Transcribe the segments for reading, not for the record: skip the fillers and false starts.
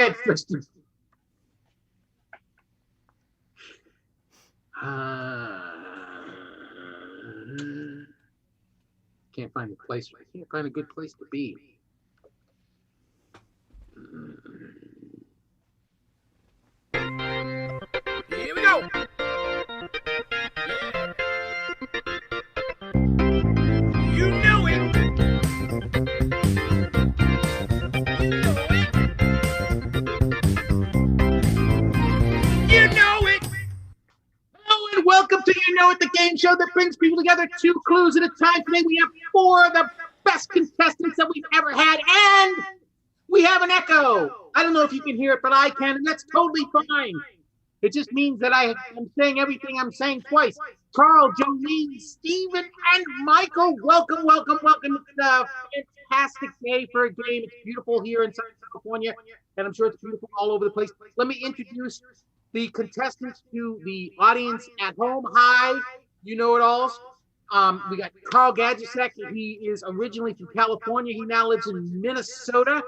ahead, Tristan. Can't find a place. I can't find a good place to be. Here we go. You know it. You know it. Hello and welcome to You Know It, the game show that brings people together 2 clues at a time. Today we have 4 of the best contestants that we've ever had, and we have an echo. I don't know if you can hear it, but I can, and that's totally fine. It just means that I am saying everything I'm saying twice. Carl, Jolene, Stephen, and Michael, welcome, welcome, welcome. It's a fantastic day for a game. It's beautiful here in Southern California, and I'm sure it's beautiful all over the place. Let me introduce the contestants to the audience at home. Hi, you know it alls. We got Carl Gadusek. He is originally from California. He now lives in Minnesota,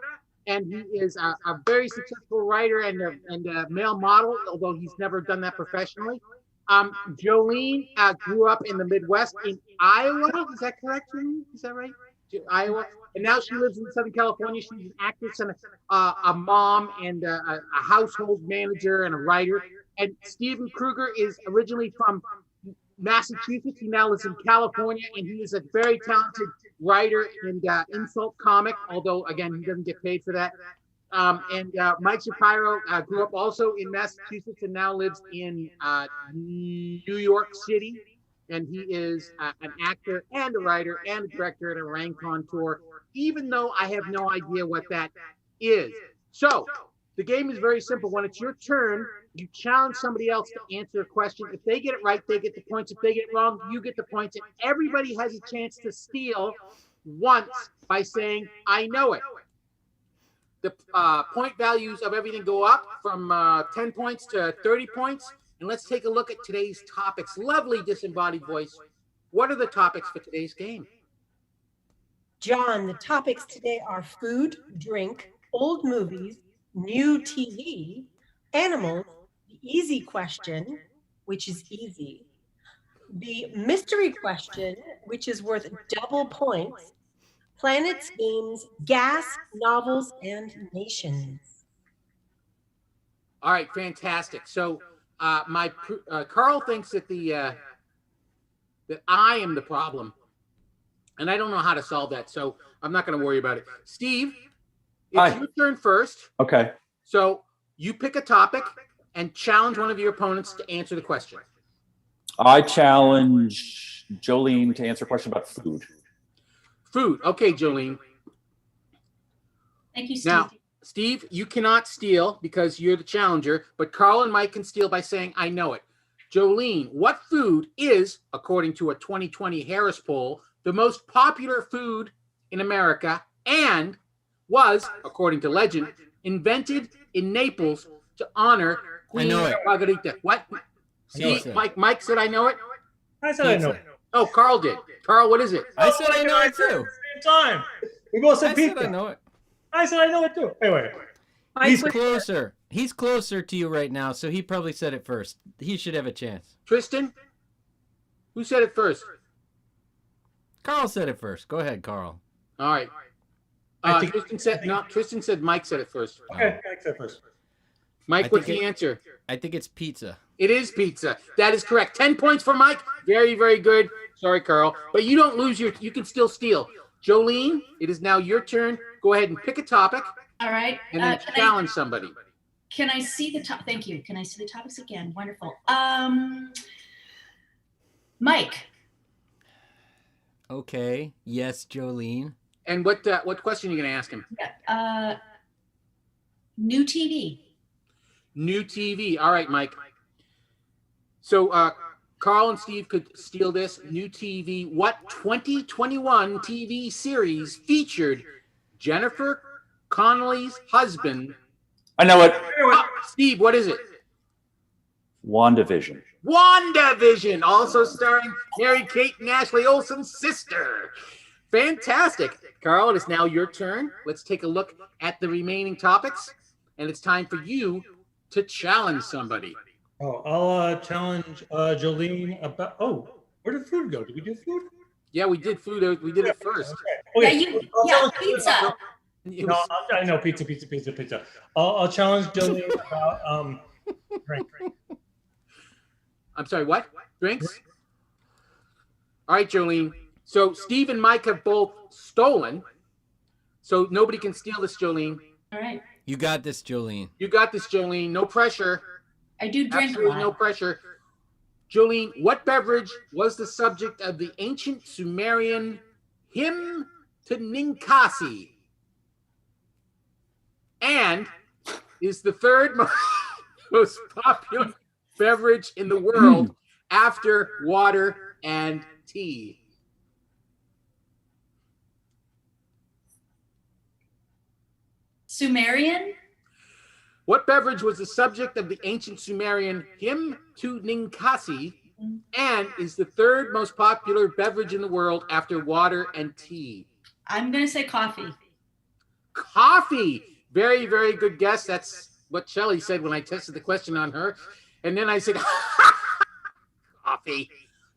and he is a very successful writer and a male model, although he's never done that professionally. Jolene grew up in the Midwest in Iowa. Is that correct, Jolene? Is that right? Iowa. And now she lives in Southern California. She's an actress and a mom and a household manager and a writer. And Stephen Kruger is originally from Massachusetts. He now lives in California, and he is a very talented writer and insult comic, although, again, he doesn't get paid for that. And Mike Shapiro grew up also in Massachusetts and now lives in New York City. And he is an actor and a writer and a director and a raconteur, even though I have no idea what that is. So the game is very simple. When it's your turn, you challenge somebody else to answer a question. If they get it right, they get the points. If they get it wrong, you get the points. And everybody has a chance to steal once by saying, I know it. The point values of everything go up from 10 points to 30 points. And let's take a look at today's topics. Lovely disembodied voice. What are the topics for today's game? John, the topics today are food, drink, old movies, new TV, animals, the easy question, which is easy, the mystery question, which is worth double points, planets, games, gas, novels, and nations. All right, fantastic. So Carl thinks that that I am the problem, and I don't know how to solve that, so I'm not going to worry about it. Steve, it's your turn first. Okay. So you pick a topic and challenge one of your opponents to answer the question. I challenge Jolene to answer a question about food. Food. Okay, Jolene. Thank you, Steve. Now, Steve, you cannot steal because you're the challenger, but Carl and Mike can steal by saying, I know it. Jolene, what food is, according to a 2020 Harris poll, the most popular food in America and was, according to legend, invented in Naples to honor Queen Margherita? What? See, Mike said I know it? I said I know it. Oh, Carl did. Carl, what is it? I said I know it too. Same time. We both said pizza. I know it. I said I know it too. Anyway. He's closer. He's closer to you right now, so he probably said it first. He should have a chance. Tristan? Who said it first? Carl said it first. Go ahead, Carl. All right. Tristan said Mike said it first. Okay, Mike said it first. Mike, what's the answer? I think it's pizza. It is pizza. That is correct. 10 points for Mike. Very, very good. Sorry, Carl. But you don't lose you can still steal. Jolene, it is now your turn. Go ahead and pick a topic. All right. And then challenge somebody. Can I see the top? Thank you. Can I see the topics again? Wonderful. Mike. Okay. Yes, Jolene. And what question are you going to ask him? Yeah. New TV. New TV. All right, Mike. So Carl and Steve could steal this. New TV. What 2021 TV series featured Jennifer Connelly's husband? I know it. Steve, what is it? WandaVision. WandaVision, also starring Mary-Kate and Ashley Olsen's sister. Fantastic. Carl, it is now your turn. Let's take a look at the remaining topics. and it's time for you to challenge somebody. Oh, I'll challenge Jolene about. Oh, where did food go? Did we do food? Yeah, we did food. We did it first. Okay. Yeah, I'll yeah, challenge- pizza. It No, was- I know pizza. I'll challenge Jolene about drink. I'm sorry, what? Drinks? All right, Jolene. So Steve and Mike have both stolen. So nobody can steal this, Jolene. All right. You got this, Jolene. You got this, Jolene. No pressure. I do drink a Absolutely no lot. pressure. Jolene, what beverage was the subject of the ancient Sumerian hymn to Ninkasi? And is the third most popular beverage in the world after water and tea? Sumerian? What beverage was the subject of the ancient Sumerian hymn to Ninkasi and is the third most popular beverage in the world after water and tea? I'm going to say coffee. Coffee. Very, very good guess. That's what Shelley said when I tested the question on her. And then I said, coffee.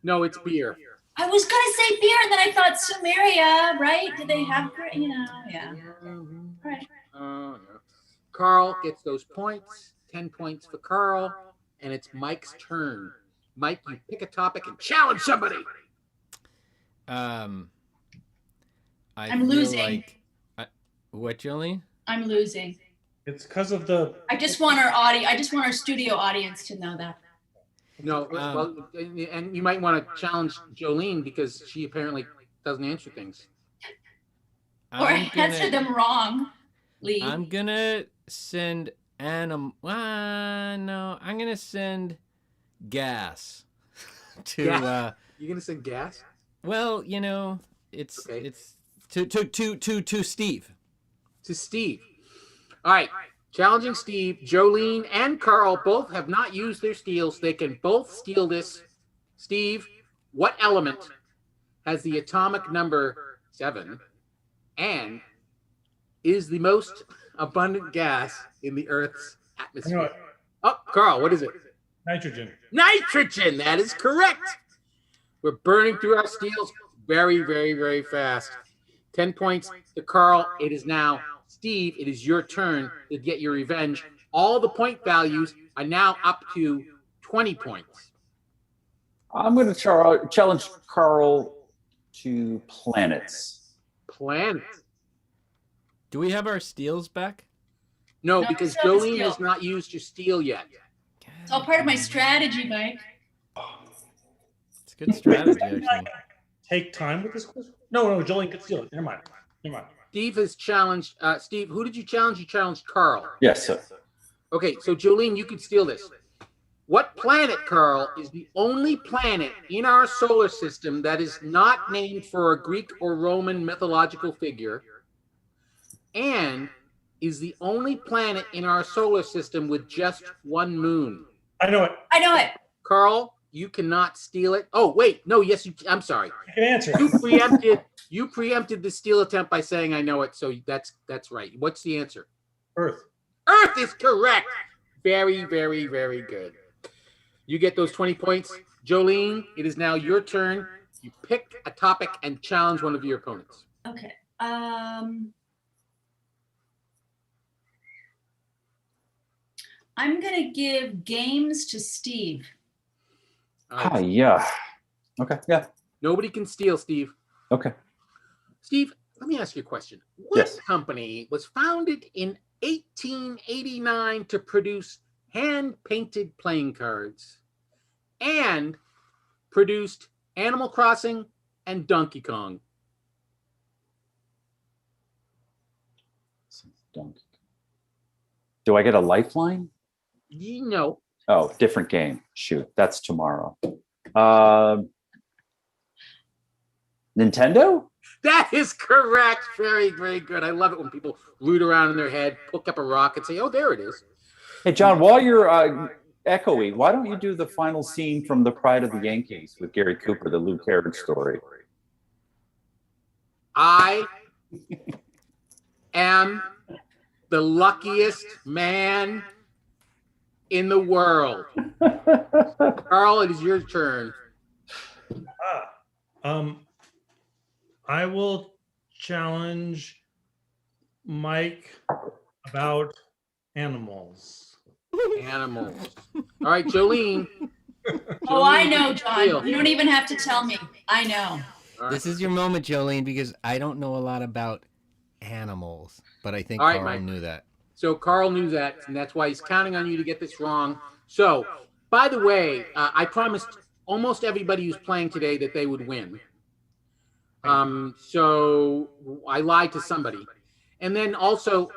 No, it's beer. I was going to say beer, and then I thought Sumeria, right? Did they have, yeah. All right. No. Carl gets those points. 10 points for Carl. And it's Mike's turn. Mike, you pick a topic and challenge somebody. I'm I'm losing. What, Jolene? I'm losing. It's because of the. I just want our studio audience to know that. No, well, and you might want to challenge Jolene because she apparently doesn't answer things. Or answer them wrong. Lee. I'm gonna send no, I'm gonna send gas to You're gonna say gas? well, you know, it's Okay. it's to Steve. To Steve. All right. Challenging Steve, Jolene, and Carl both have not used their steals. They can both steal this. Steve, what element has the atomic number 7 and is the most abundant gas in the Earth's I know atmosphere? it. Oh, Carl, what is it? Nitrogen. Nitrogen. That is correct. We're burning through our steals very, very, very fast. 10 points to Carl. It is now Steve. It is your turn to get your revenge. All the point values are now up to 20 points. I'm going to challenge Carl to planets. Planet. Do we have our steals back? No, No, because it's not a Jolene steal. has not used your steal yet. It's all part of my strategy, Mike. It's a good strategy, actually. Take time with this question? No, Jolene could steal it. Never mind. Steve has challenged. Steve, who did you challenge? You challenged Carl. Yes, sir. Okay, so Jolene, you could steal this. What planet, Carl, is the only planet in our solar system that is not named for a Greek or Roman mythological figure and is the only planet in our solar system with just one moon? I know it. I know it. Carl, you cannot steal it. Oh, wait. No, yes, I'm sorry. I can answer. You preempted the steal attempt by saying I know it, so that's right. What's the answer? Earth. Earth is correct. Very, very, very good. You get those 20 points. Jolene, it is now your turn. You pick a topic and challenge one of your opponents. Okay. I'm gonna give games to Steve. All right. Yeah. Okay. Yeah. Nobody can steal, Steve. Okay. Steve, let me ask you a question. What Yes. company was founded in 1889 to produce hand-painted playing cards and produced Animal Crossing and Donkey Kong? Do I get a lifeline? You know. Oh, different game. Shoot, that's tomorrow. Nintendo? That is correct. Very, very good. I love it when people root around in their head, pick up a rock, and say, "Oh, there it is." Hey, John, while you're echoey, why don't you do the final scene from The Pride of the Yankees with Gary Cooper, the Lou Gehrig story? I am the luckiest man in the world. Carl, it is your turn. I will challenge Mike about animals. Animals. All right, Jolene. Oh, I Jolene, know, what's the deal? John. You don't even have to tell me. I know. All right. This is your moment, Jolene, because I don't know a lot about animals, but I think All right, Carl Mike. knew that. So Carl knew that, and that's why he's counting on you to get this wrong. So, by the way, I promised almost everybody who's playing today that they would win. So I lied to somebody. And then also,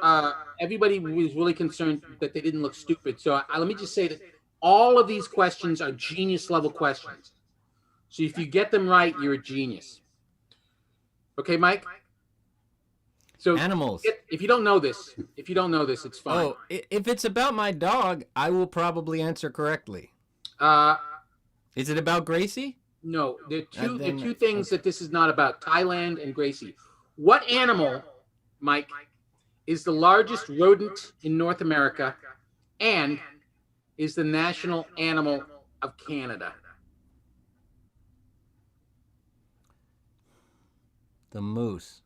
everybody was really concerned that they didn't look stupid. So let me just say that all of these questions are genius level questions. So if you get them right, you're a genius. Okay, Mike? So Animals. if you don't know this, it's fine. Oh, if it's about my dog, I will probably answer correctly. Is it about Gracie? No, there are then- two things that this is not about, Thailand and Gracie. What animal, Mike, is the largest rodent in North America and is the national animal of Canada? The moose.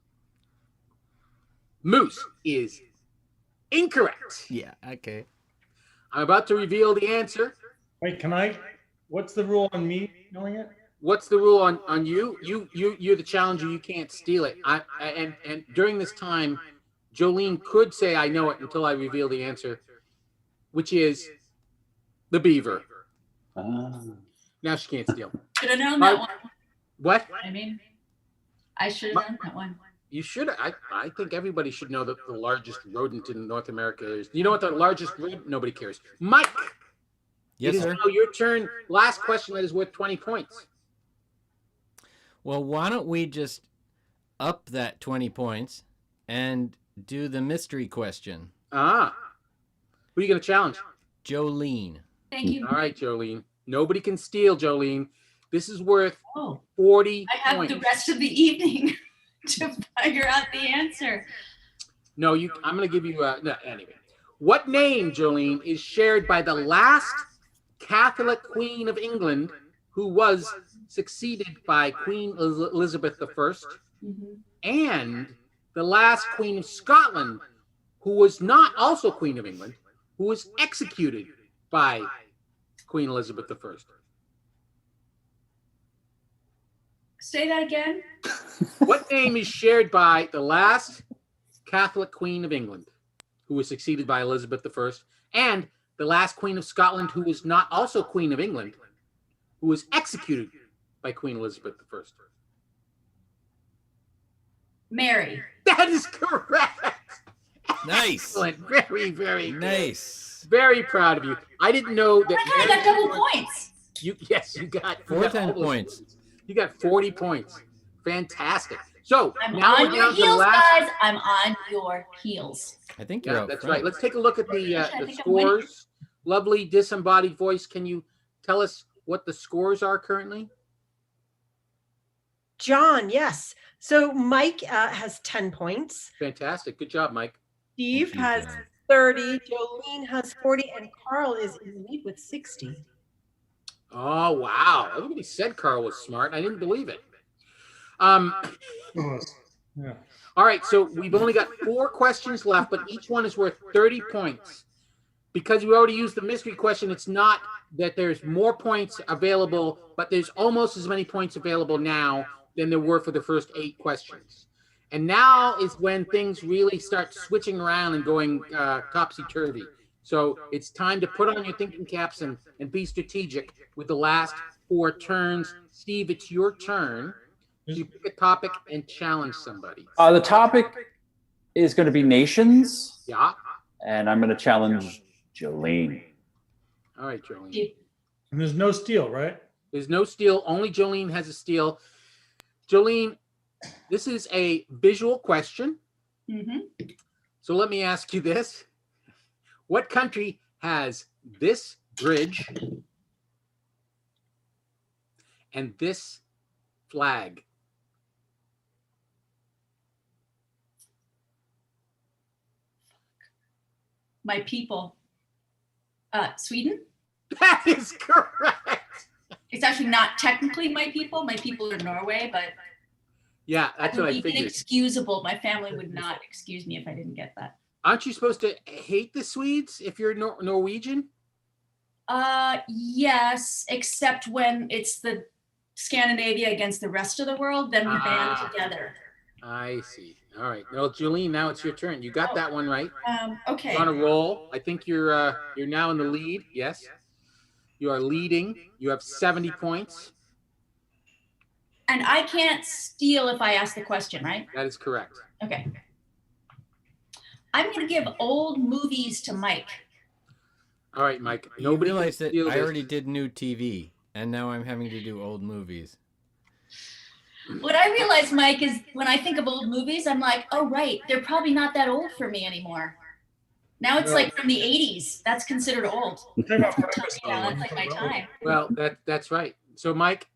Moose is incorrect. Yeah, okay. I'm about to reveal the answer. Wait, what's the rule on me knowing it? What's the rule on you? You're the challenger. You can't steal it. And during this time, Jolene could say I know it until I reveal the answer, which is the beaver. Now she can't steal. Should have known that one. What? I mean, I should have known that one. You should. I think everybody should know that the largest rodent in North America is. You know what the largest rodent? Nobody cares. Mike. Yes, it is sir. now your turn. Last question that is worth 20 points. Well, why don't we just up that 20 points and do the mystery question? Who are you going to challenge? Jolene. Thank you. All right, Jolene. Nobody can steal, Jolene. This is worth Oh, 40 I have points. the rest of the evening to figure out the answer. No, I'm going to give you no, anyway. What name, Jolene, is shared by the last Catholic Queen of England, who was succeeded by Queen Elizabeth I, Mhm. and the last Queen of Scotland, who was not also Queen of England, who was executed by Queen Elizabeth I? Say that again. What name is shared by the last Catholic Queen of England, who was succeeded by Elizabeth I, and the last Queen of Scotland, who was not also Queen of England, who was executed by Queen Elizabeth I? Mary. That is correct. Nice. Excellent. Very, very good. Nice. Very proud of you. I didn't know I that. kind of got double points. You got you Four got 10 all those points. You got 40 points. Fantastic. So I'm now on we're your down to the heels, last. guys. I'm on your heels. I think you're Yeah, out that's front. right. Let's take a look at I the think I'm winning. scores. Lovely disembodied voice. Can you tell us what the scores are currently? John, yes. So Mike has 10 points. Fantastic. Good job, Mike. Steve Thank you, has John. 30. Jolene has 40. And Carl is in the lead with 60. Oh, wow. Everybody said Carl was smart. I didn't believe it. Yeah. All right, so we've only got 4 questions left, but each one is worth 30 points. Because we already used the mystery question, it's not that there's more points available, but there's almost as many points available now than there were for the first 8 questions. And now is when things really start switching around and going topsy-turvy. So it's time to put on your thinking caps and be strategic with the last 4 turns. Steve, it's your turn. You pick a topic and challenge somebody. The topic is going to be nations, Yeah. and I'm going to challenge Jolene. All right, Jolene. And there's no steal, right? There's no steal. Only Jolene has a steal. Jolene, this is a visual question. Mm-hmm. So let me ask you this. What country has this bridge and this flag? My people. Sweden? That is correct. It's actually not technically my people. My people are Norway, but Yeah, that's it what would I be figured. inexcusable. My family would not excuse me if I didn't get that. Aren't you supposed to hate the Swedes if you're Norwegian? Yes, except when it's the Scandinavia against the rest of the world, then we band together. I see. All right. Well, Jolene, now it's your turn. You got that one right. Okay. You're on a roll. I think you're now in the lead. Yes. You are leading. You have 70 points. And I can't steal if I ask the question, right? That is correct. Okay. I'm going to give old movies to Mike. All right, Mike. You Nobody realize can that steal I this. already did new TV, and now I'm having to do old movies. What I realize, Mike, is when I think of old movies, I'm like, oh, right, they're probably not that old for me anymore. Now it's like from the 80s. That's considered old. That's like my time. Well, that's right. So, Mike,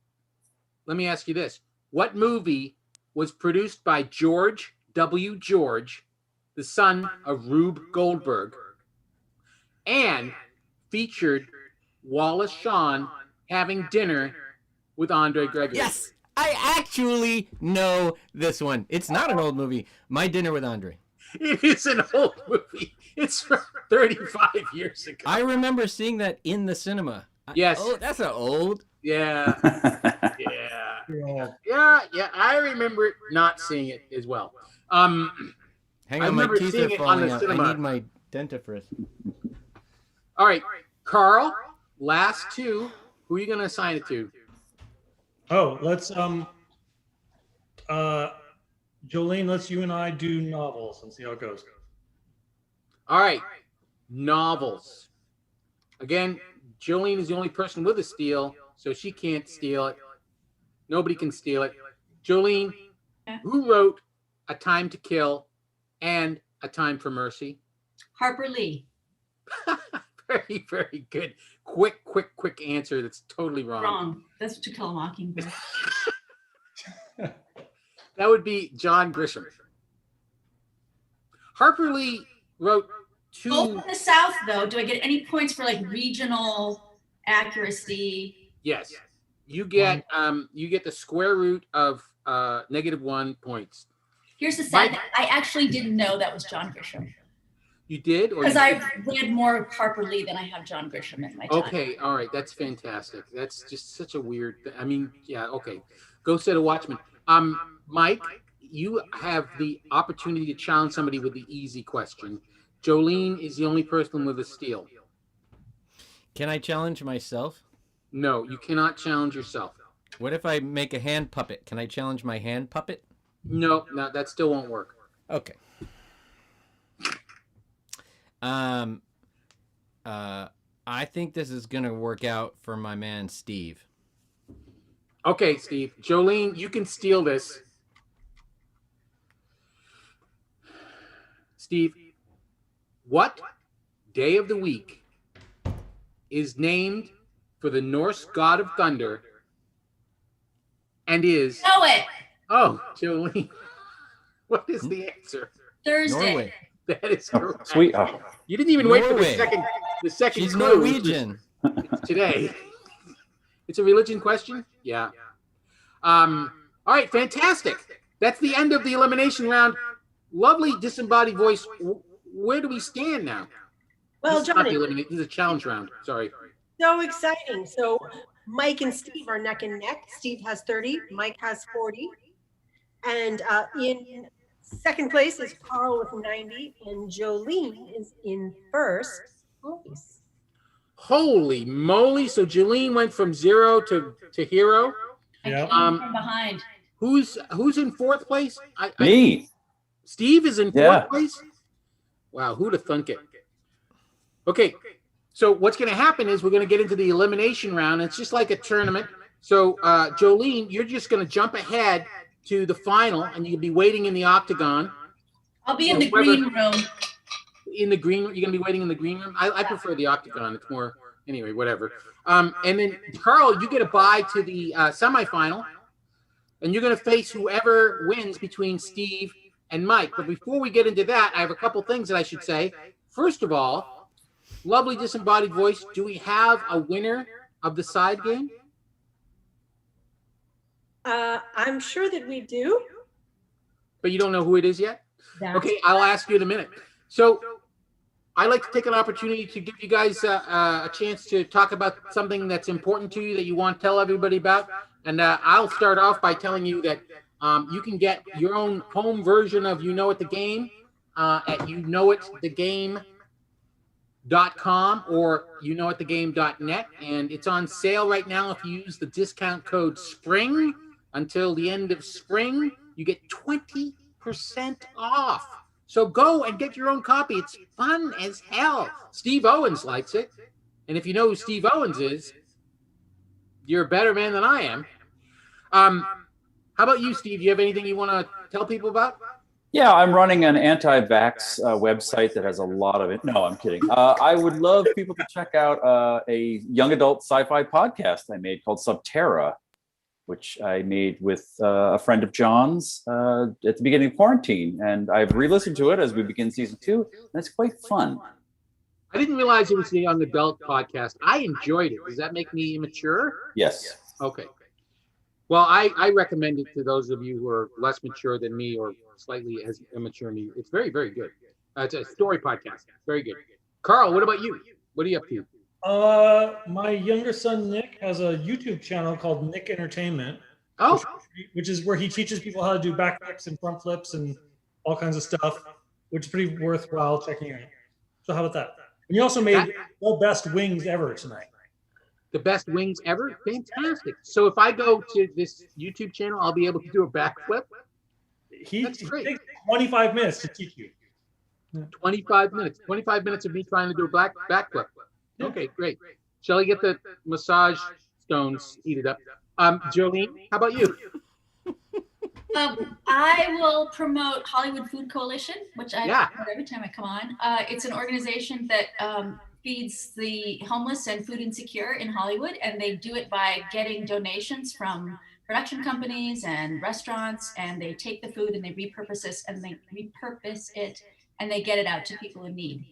let me ask you this. What movie was produced by George W. George, the son of Rube Goldberg, and featured Wallace Shawn having dinner with Andre Gregory? Yes, I actually know this one. It's not an old movie. My Dinner with Andre. It is an old movie. It's from 35 years ago. I remember seeing that in the cinema. Yes. Oh, that's an old. Yeah. Yeah. Yeah. I remember not seeing it as well. Hang I on, my remember teeth seeing are it on falling the out. cinema. I need my dentifrice. All right, Carl, last two. Who are you going to assign it to? Oh, let's Jolene, let's you and I do novels and see how it goes. All right, novels. Again, Jolene is the only person with a steal, so she can't steal it. Nobody can steal it. Jolene, who wrote A Time to Kill and A Time for Mercy? Harper Lee. Very, very good. Quick answer. That's totally wrong. Wrong. That's To Kill a Mockingbird. That would be John Grisham. Harper Lee wrote two. Both in the South, though. Do I get any points for like regional accuracy? Yes, you get the square root of -1 points. Here's the sad thing. I actually didn't know that was John Grisham You did, or because you I've read more Harper Lee than I have John Grisham in my time. Okay, all right, that's fantastic. That's just such a weird thing. I mean, yeah, okay. Go set a Watchman. Mike, you have the opportunity to challenge somebody with the easy question. Jolene is the only person with a steal. Can I challenge myself? No, you cannot challenge yourself. What if I make a hand puppet? Can I challenge my hand puppet? No, that still won't work. Okay. I think this is gonna work out for my man Steve. Okay, Steve. Jolene, you can steal this. Steve, what day of the week is named for the Norse god of thunder and is... Know it. Oh, Jolene, what is the answer? Thursday. Norway. That is Oh, correct. sweet. Oh, You didn't even wait for Norway. the second She's clue, which was Norwegian. today. It's a religion question? Yeah. All right, fantastic. That's the end of the elimination round. Lovely disembodied voice. Where do we stand now? Well, This is not the Johnny, eliminate. This is a challenge round. Sorry. so exciting. So Mike and Steve are neck and neck. Steve has 30, Mike has 40. And in second place is Carl with 90, and Jolene is in first place. Holy moly! So Jolene went from 0 to hero. I Yeah. came from behind. Who's in fourth place? me. Steve is in fourth Yeah. place. Wow, who'd have thunk it? Okay, so what's going to happen is we're going to get into the elimination round. It's just like a tournament. So Jolene, you're just going to jump ahead to the final, and you can be waiting in the octagon. I'll be in the Whoever- green room. In the green room, you're going to be waiting in the green room. I prefer the octagon. It's more anyway, whatever. And then Carl, you get a bye to the semifinal, and you're going to face whoever wins between Steve and Mike. But before we get into that, I have a couple things that I should say. first of all, lovely disembodied voice, do we have a winner of the side game? I'm sure that we do. But you don't know who it is yet? That's Okay, I'll ask you in a minute. So I like to take an opportunity to give you guys a chance to talk about something that's important to you that you want to tell everybody about. And I'll start off by telling you that you can get your own home version of You Know It the Game at youknowitthegame.com or youknowitthegame.net. And it's on sale right now if you use the discount code SPRING until the end of spring. You get 20% off. So go and get your own copy. It's fun as hell. Steve Owens likes it. And if you know who Steve Owens is, you're a better man than I am. How about you, Steve? Do you have anything you want to tell people about? Yeah, I'm running an anti-vax website that has a lot of it. No, I'm kidding. I would love people to check out a young adult sci-fi podcast I made called Subterra, which I made with a friend of John's at the beginning of quarantine. And I've re-listened to it as we begin season 2, and it's quite fun. I didn't realize it was a young adult podcast. I enjoyed it. Does that make me immature? Yes. Okay. Well, I recommend it to those of you who are less mature than me or slightly as immature me. It's very, very good. It's a story podcast. Very good. Carl, what about you? What are you up to? My younger son Nick has a YouTube channel called Nick Entertainment. Oh, which is where he teaches people how to do back flips and front flips and all kinds of stuff, which is pretty worthwhile checking out. So how about that? And he also made the best wings ever tonight. the best wings ever? Fantastic. So if I go to this YouTube channel, I'll be able to do a backflip? That's He great. takes 25 minutes to teach you. 25 minutes. 25 minutes of me trying to do a backflip. Okay, great. Shall I get the massage stones heated up? Jolene, how about you? I will promote Hollywood Food Coalition, which I Yeah. promote every time I come on. It's an organization that feeds the homeless and food insecure in Hollywood, and they do it by getting donations from production companies and restaurants, and they take the food and they repurpose it and they get it out to people in need.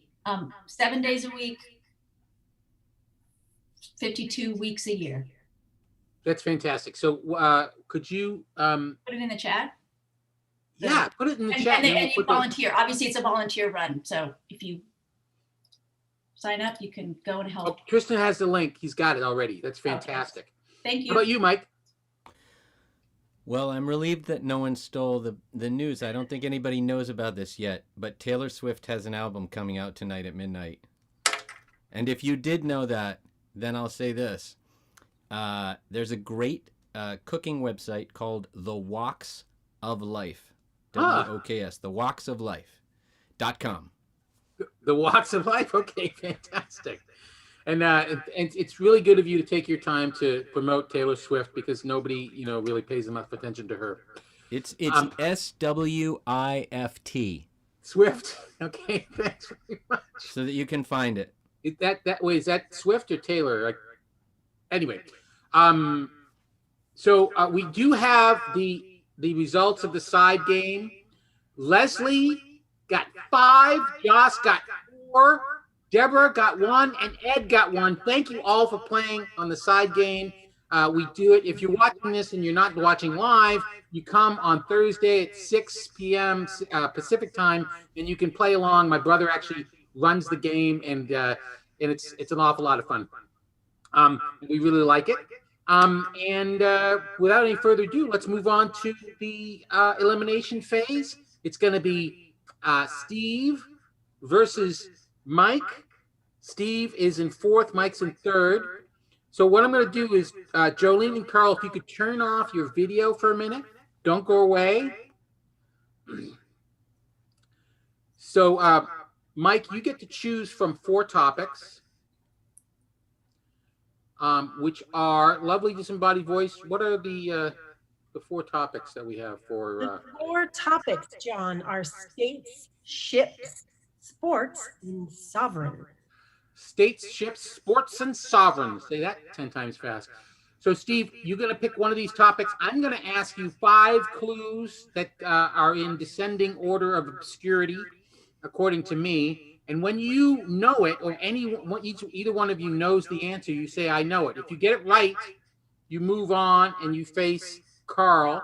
7 days a week, 52 weeks a year. That's fantastic. So could you Put it in the chat. yeah, put it in the And, chat. and, and and we'll you put the- volunteer. Obviously, it's a volunteer run. So if you sign up, you can go and help. Oh, Tristan has the link. He's got it already. That's fantastic. Thank How you. about you, Mike? Well, I'm relieved that no one stole the news. I don't think anybody knows about this yet, but Taylor Swift has an album coming out tonight at midnight. And if you did know that, then I'll say this. There's a great cooking website called The Woks of Life. WOKS, thewoksoflife.com. The Walks of Life. Okay, fantastic. And it's really good of you to take your time to promote Taylor Swift because nobody, really pays enough attention to her. It's SWIFT, Swift. Okay, thanks very much. so that you can find it. That way, is that Swift or Taylor? Anyway, so we do have the results of the side game. Leslie got 5, Joss got 4, Deborah got 1, and Ed got 1. Thank you all for playing on the side game. We do it. If you're watching this and you're not watching live, you come on Thursday at 6 p.m. Pacific time, and you can play along. My brother actually runs the game, and it's an awful lot of fun. We really like it. And without any further ado, let's move on to the elimination phase. It's going to be Steve versus Mike. Steve is in 4th, Mike's in 3rd. So what I'm going to do is, Jolene and Carl, if you could turn off your video for a minute. Don't go away. So, Mike, you get to choose from 4 topics, which are lovely disembodied voice. What are the 4 topics that we have for? The 4 topics, John, are states, ships, sports, and sovereign. States, ships, sports, and sovereigns. Say that 10 times fast. So, Steve, you're going to pick one of these topics. I'm going to ask you 5 clues that are in descending order of obscurity, according to me. And when you know it, or either one of you knows the answer, you say, I know it. If you get it right, you move on and you face Carl.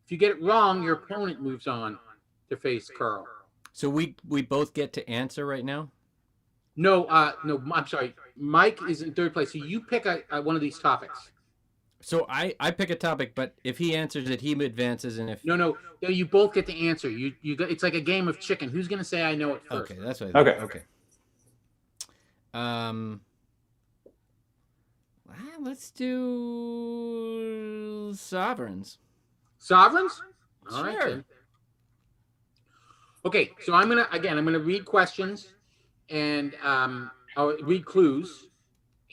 If you get it wrong, your opponent moves on to face Carl. So we both get to answer right now? No, I'm sorry. Mike is in third place. So you pick one of these topics. So I pick a topic, but if he answers it, he advances, and if No, you both get to answer. It's like a game of chicken. Who's going to say I know it first? Okay, that's what. Okay. Let's do sovereigns. Sovereigns? All right. Sure. Then. Okay, so I'm gonna read questions, and I'll read clues.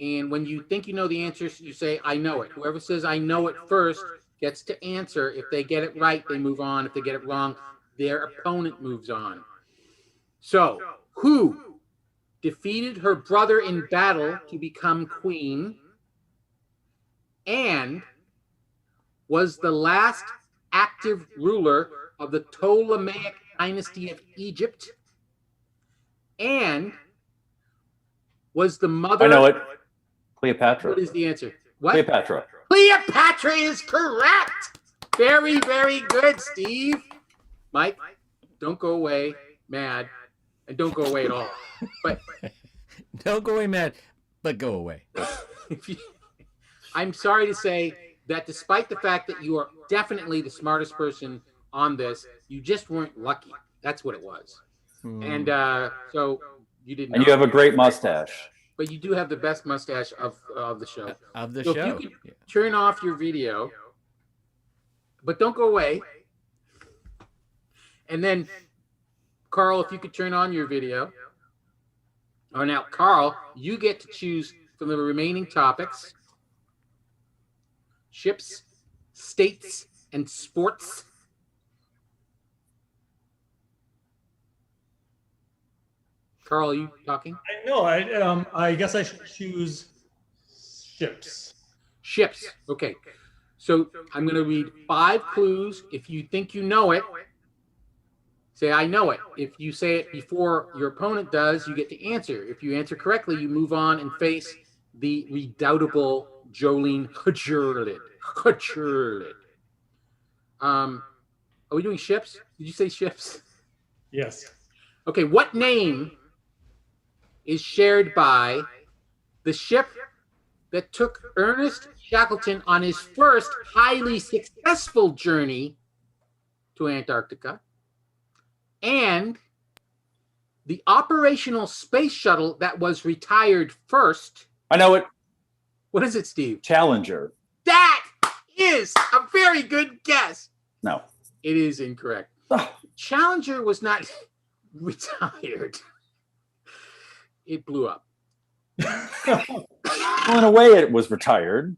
And when you think you know the answers, you say, I know it. Whoever says I know it first gets to answer. If they get it right, they move on. If they get it wrong, their opponent moves on. So, who defeated her brother in battle to become queen and was the last active ruler of the Ptolemaic dynasty of Egypt and was the mother... I know it. Cleopatra. What is the answer? What? Cleopatra. Cleopatra is correct. Very, very good, Steve. Mike, don't go away mad, and don't go away at all. But Don't go away mad, but go away. I'm sorry to say that despite the fact that you are definitely the smartest person on this, you just weren't lucky. That's what it was. And so you didn't. And you have a great mustache. But you do have the best mustache of the show. Of the So show. if you could turn off your video, but don't go away. And then, Carl, if you could turn on your video. Oh, now, Carl, you get to choose from the remaining topics: ships, states, and sports. Carl, are you talking? No, I guess I should choose ships. Ships. Okay. So I'm going to read 5 clues. If you think you know it, say, I know it. If you say it before your opponent does, you get to answer. If you answer correctly, you move on and face the redoubtable Jolene Hajurlid. Are we doing ships? Did you say ships? Yes. Okay. What name is shared by the ship that took Ernest Shackleton on his first highly successful journey to Antarctica, and the operational space shuttle that was retired first? I know it. What is it, Steve? Challenger. That is a very good guess. No. It is incorrect. Oh. Challenger was not retired. It blew up. Well, in a way, it was retired.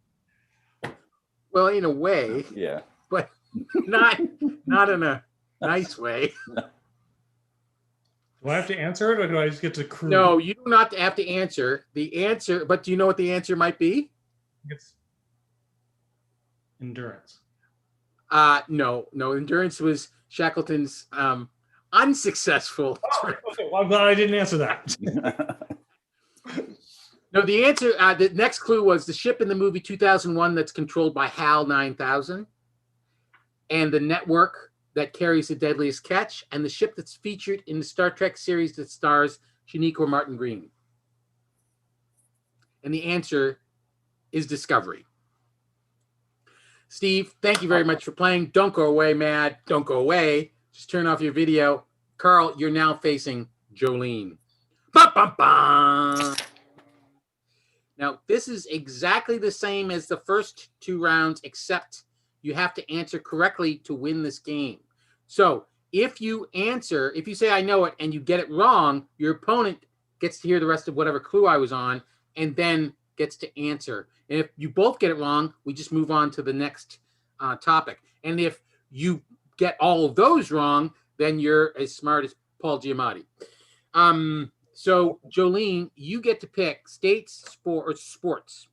Well, in a way, Yeah. but not in a nice way. Do I have to answer it, or do I just get to cruise? No, you do not have to answer the answer. But do you know what the answer might be? It's endurance. No. Endurance was Shackleton's unsuccessful. Oh, okay, well, I'm glad I didn't answer that. No, the answer. The next clue was the ship in the movie 2001 that's controlled by HAL 9000, and the network that carries the deadliest catch, and the ship that's featured in the Star Trek series that stars Shaniqua Martin Green. And the answer is Discovery. Steve, thank you very much for playing. Don't go away, Mad. Don't go away. Just turn off your video. Carl, you're now facing Jolene. Ba-bum-bum. Now, this is exactly the same as the first 2 rounds, except you have to answer correctly to win this game. So if you say I know it and you get it wrong, your opponent gets to hear the rest of whatever clue I was on and then gets to answer. And if you both get it wrong, we just move on to the next topic. And if you get all of those wrong, then you're as smart as Paul Giamatti. So, Jolene, you get to pick states, sports.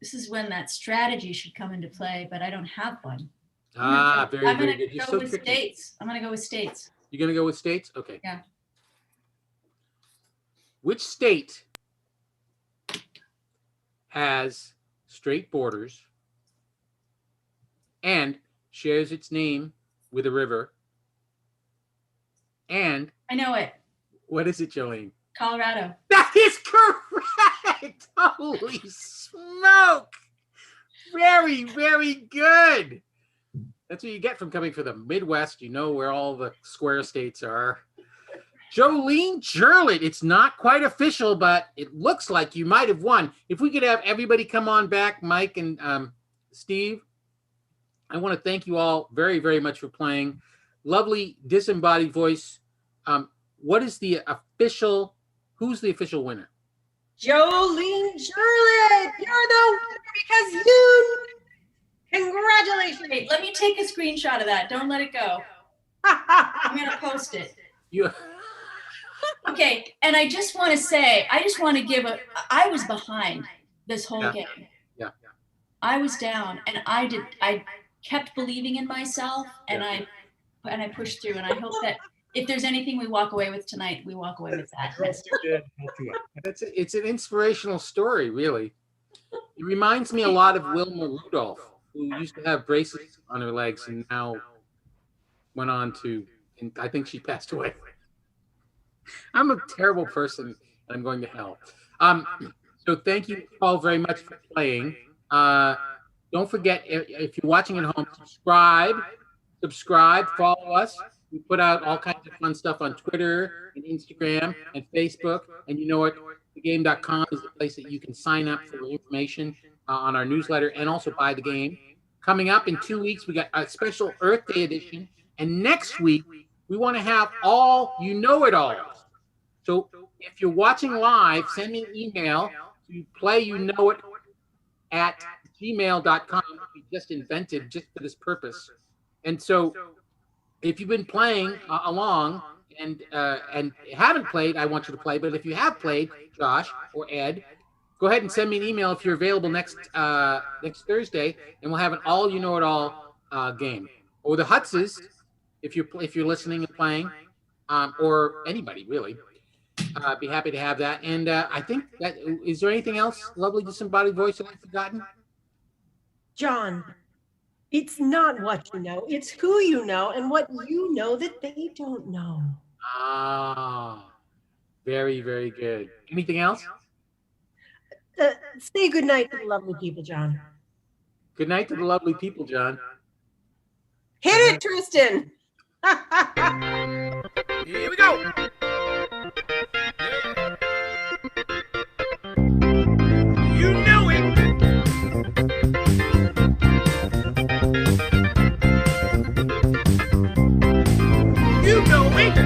This is when that strategy should come into play, but I don't have one. Very, I'm very gonna good. You're go so with tricky. states. I'm gonna go with states. You're going to go with states? Okay. Yeah. Which state has straight borders and shares its name with a river? And I know it. what is it, Jolene? Colorado. That is correct. Holy smoke. Very, very good. That's what you get from coming from the Midwest. You know where all the square states are. Jolene Jurlett, it's not quite official, but it looks like you might have won. If we could have everybody come on back, Mike and Steve, I want to thank you all very, very much for playing. Lovely disembodied voice. What is the official, who's the official winner? Jolene Jurlett, you're the winner because you. Congratulations. Wait, let me take a screenshot of that. Don't let it go. I'm gonna post it. You. Okay, and I just want to say, I was behind this whole game. Yeah. I was down, and I kept believing in myself, and I pushed through, and I hope that if there's anything we walk away with tonight, we walk away with that. It's an inspirational story, really. It reminds me a lot of Wilma Rudolph, who used to have braces on her legs and now went on to, and I think she passed away. I'm a terrible person. I'm going to hell. So thank you all very much for playing. Don't forget, if you're watching at home, subscribe, follow us. We put out all kinds of fun stuff on Twitter and Instagram and Facebook. And you know what? TheGame.com is the place that you can sign up for information on our newsletter and also buy the game. Coming up in 2 weeks, we got a special Earth Day edition. And next week, we want to have all you know it all. So if you're watching live, send me an email to playyouknowit@gmail.com. We just invented just for this purpose. And so if you've been playing along and haven't played, I want you to play. But if you have played, Josh or Ed, go ahead and send me an email if you're available next Thursday, and we'll have an all you know it all game. Or the Hutzes, if you're listening and playing, or anybody really. I'd be happy to have that. And I think that, is there anything else, lovely disembodied voice, that I've forgotten? John, it's not what you know, it's who you know and what you know that they don't know. Very, very good. Anything else? Say good night to the lovely people, John. Good night to the lovely people, John. Hit it, Tristan. Here we go. You know it. You know it.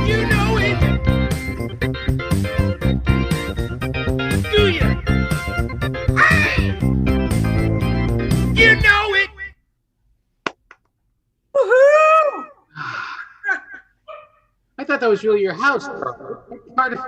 You know it. Do you? Hey! You know it. Woohoo! I thought that was really your house, Carl. Part of